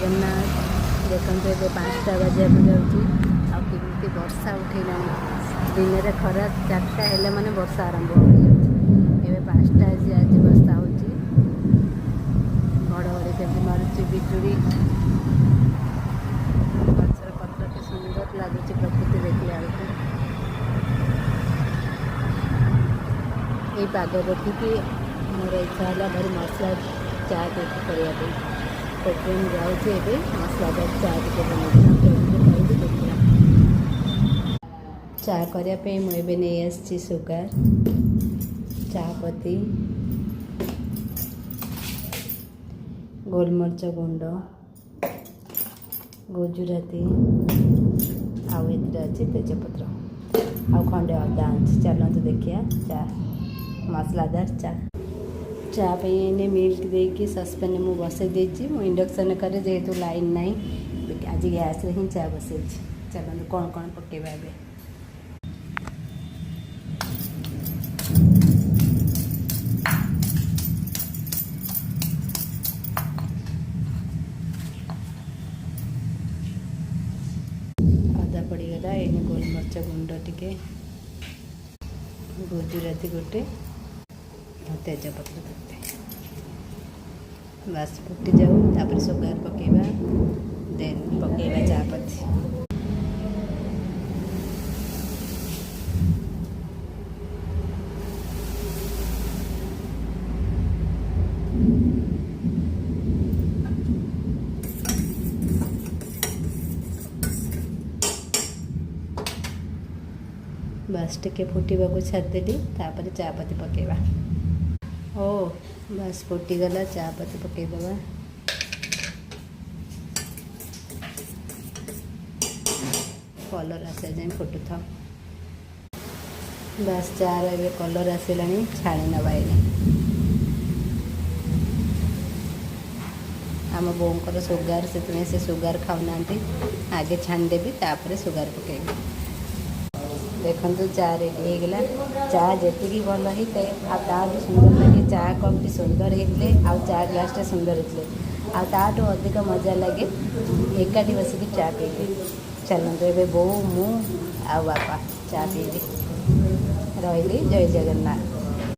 जगन्नाथ। देखते ये 5टा बजाक जाऊँगी आमती वर्षा उठेगा दिन में खरा 4टा हेल्ले मैंने वर्षा आरंभ हो गई। 5टा आज वर्षा हो घड़घड़ी केमी मारुची बिजुड़ी गचर पत्र के सुंदर लगुच प्रकृति देखला बेलू ये पाग देखिकी मोर इच्छा है भारी मसला चा करने पेट्रोल जाऊँगी मसलादार चा टे बना चा करने मुझे नहीं आसी सुगार चापत्ती गोलमरीच गुंड गुजराती आउ अच्छी तेजपत्र आउ खंडे अदा अच्छी चलते देखिए चा मसलादार चा चा पे मिल्क देकी सस्पेन में बसई देती इंडक्शन करे जेहेतु लाइन नहीं आज गैस ही चा बसई चलते कौन कौन पकेबा ए अदा पड़गला ये गोलमरीच गुंड टिके गुजराती गोटे तेजपत्र देते बस फुटी जाऊ तापर सुगार पकेबा देन पकेबा चापत्ती बस टिके फुटवा को छाड़देली तापर चापत्ती पकेबा ओ बस फुटीगला चापत्ती पकईदबा कलर आसा जाए फुटू था बस चार ए कलर आसला छाणी नवा आम बोर सुगार से सुगार खाऊना आगे छाणीदेवी तापर सुगार पकईबी देखो चा रेडी होगला चा जी भल होता है सुंदर लगे चा कप टी सुंदर होते आ चा ग्लास टे सुंदर होते आठू अधिक मजा लगे एकाठी बसिक चा पीबी चलते ए बो मु आ बापा चा पीबी रही जय जगन्नाथ।